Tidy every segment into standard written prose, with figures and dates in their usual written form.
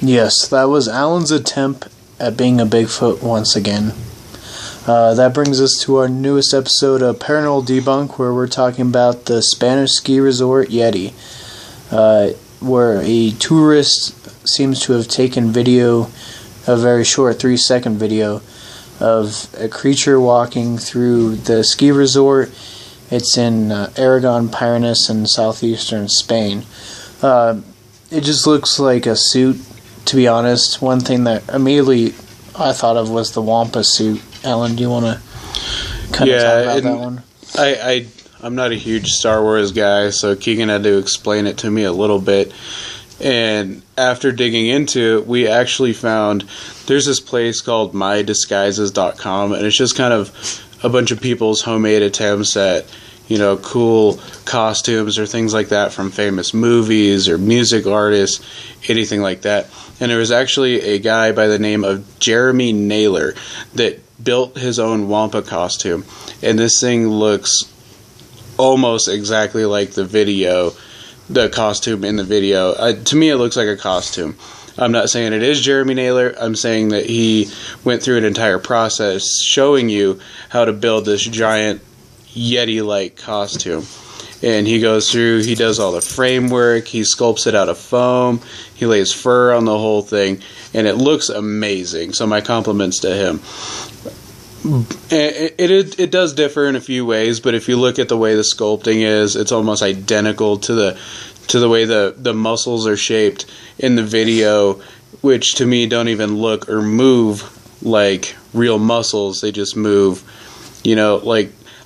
Yes, that was Alan's attempt at being a Bigfoot once again. That brings us to our newest episode of Paranormal Debunk, where we're talking about the Spanish ski resort Yeti, where a tourist seems to have taken video, a very short 3-second video, of a creature walking through the ski resort. It's in Aragon, Pyrenees, in southeastern Spain. It just looks like a suit, to be honest. One thing that immediately I thought of was the Wampa suit. Alan, do you want to kind of talk about that one? I'm not a huge Star Wars guy, so Keegan had to explain it to me a little bit. And after digging into it, we actually found there's this place called mydisguises.com, and it's just kind of a bunch of people's homemade attempts at, cool costumes or things like that from famous movies or music artists, anything like that. And there was actually a guy by the name of Jeremy Naylor that built his own Wampa costume. And this thing looks almost exactly like the costume in the video. To me, it looks like a costume. I'm not saying it is Jeremy Naylor. I'm saying that he went through an entire process showing you how to build this giant Yeti-like costume. And he goes through, he does all the framework, he sculpts it out of foam, he lays fur on the whole thing, and it looks amazing. So my compliments to him. It does differ in a few ways, but if you look at the way the sculpting is, it's almost identical to the way the muscles are shaped in the video, which to me don't even look or move like real muscles. They just move,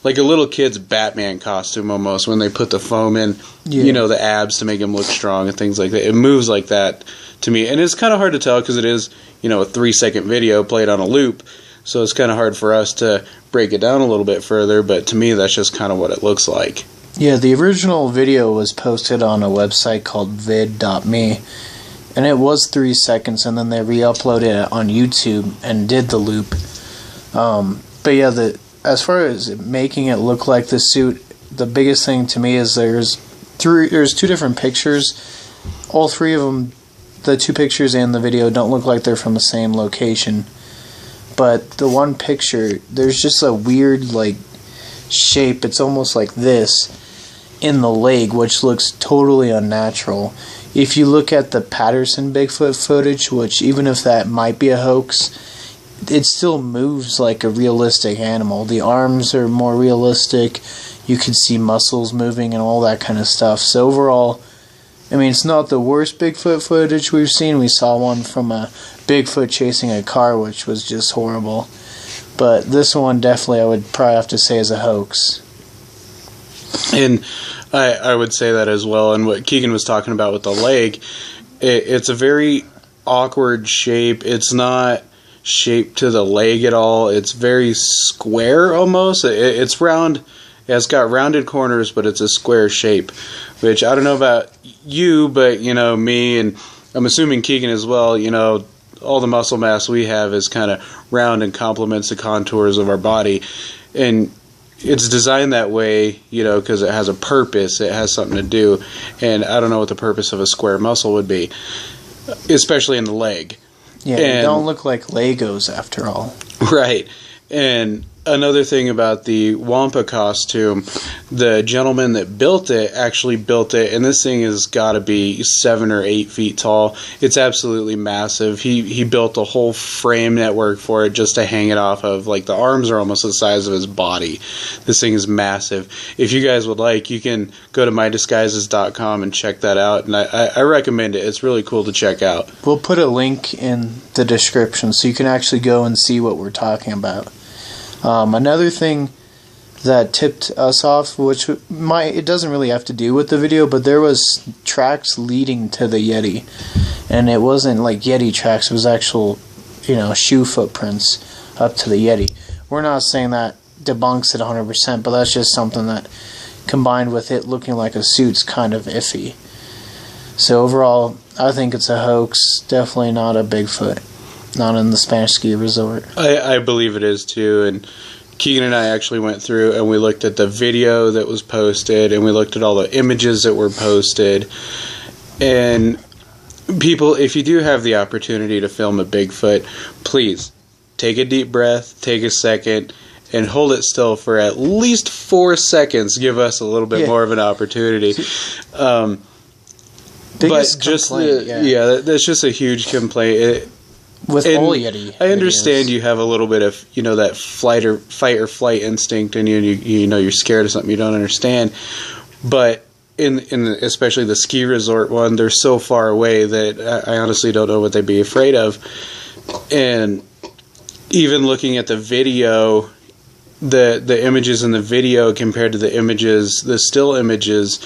like a little kid's Batman costume almost, when they put the foam in, the abs to make him look strong and things like that. It moves like that to me. And it's kind of hard to tell because it is, a 3-second video played on a loop. So it's kind of hard for us to break it down a little bit further. But to me, that's just kind of what it looks like. Yeah, the original video was posted on a website called vid.me. And it was 3 seconds, and then they re-uploaded it on YouTube and did the loop. But yeah, as far as making it look like the suit, the biggest thing to me is there's 2 different pictures. All 3 of them, the 2 pictures and the video, don't look like they're from the same location. But the one picture, there's just a weird shape. It's almost like this in the leg, which looks totally unnatural. If you look at the Patterson Bigfoot footage, which even if that might be a hoax, it still moves like a realistic animal. The arms are more realistic. You can see muscles moving and all that kind of stuff. So overall, it's not the worst Bigfoot footage we've seen. We saw one from a Bigfoot chasing a car, which was just horrible. But this one definitely I would probably have to say is a hoax. And I would say that as well. And what Keegan was talking about with the leg, it's a very awkward shape. It's not shaped to the leg at all. It's very square almost. It's round. It's got rounded corners, but it's a square shape, which I don't know about you, but me, and I'm assuming Keegan as well, all the muscle mass we have is kind of round and complements the contours of our body. And it's designed that way, because it has a purpose. It has something to do. And I don't know what the purpose of a square muscle would be, especially in the leg. Yeah, they don't look like Legos after all. Right. And another thing about the Wampa costume, the gentleman that built it actually built it, and this thing has got to be 7 or 8 feet tall. It's absolutely massive. He built a whole frame network for it just to hang it off of. The arms are almost the size of his body. This thing is massive. If you guys would like, you can go to mydisguises.com and check that out, and I recommend it. It's really cool to check out. We'll put a link in the description so you can actually go and see what we're talking about. Another thing that tipped us off, which it doesn't really have to do with the video, but there was tracks leading to the Yeti, and it wasn't like Yeti tracks. It was actual, shoe footprints up to the Yeti. We're not saying that debunks it 100%, but that's just something that, combined with it looking like a suit's kind of iffy. So overall, I think it's a hoax. Definitely not a Bigfoot. Not in the Spanish ski resort. I believe it is too, and Keegan and I actually went through and we looked at the video that was posted, and we looked at all the images that were posted, and people, if you do have the opportunity to film a Bigfoot, please take a deep breath, take a second, and hold it still for at least 4 seconds. Give us a little bit more of an opportunity. But just that's just a huge complaint. With all Yeti I understand videos. You have a little bit of, that fight or flight instinct, and you're scared of something you don't understand. But in especially the ski resort one, they're so far away that I honestly don't know what they'd be afraid of. And even looking at the video, the images in the video compared to the still images,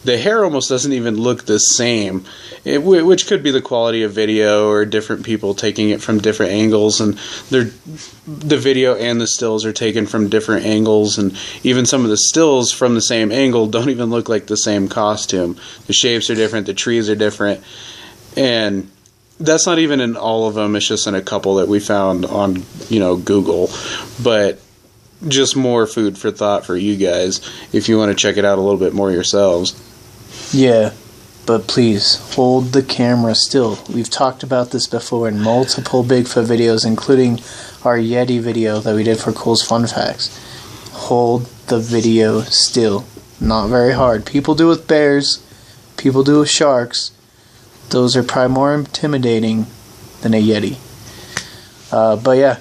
the hair almost doesn't even look the same, which could be the quality of video or different people taking it from different angles, and the video and the stills are taken from different angles, and even some of the stills from the same angle don't even look like the same costume. The shapes are different, the trees are different, and that's not even in all of them. It's just in a couple that we found on Google, but just more food for thought for you guys if you want to check it out a little bit more yourselves. Yeah, but please hold the camera still. We've talked about this before in multiple Bigfoot videos, including our Yeti video that we did for Cool's Fun Facts. Hold the video still. Not very hard. People do with bears. People do with sharks. Those are probably more intimidating than a Yeti. But yeah,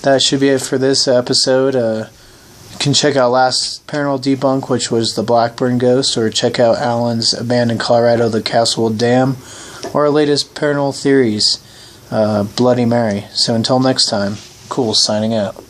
that should be it for this episode. You can check out last Paranormal Debunk, which was the Blackburn Ghost, or check out Alan's abandoned Colorado, the Castlewood Dam, or our latest paranormal theories, Bloody Mary. So until next time, Cool signing out.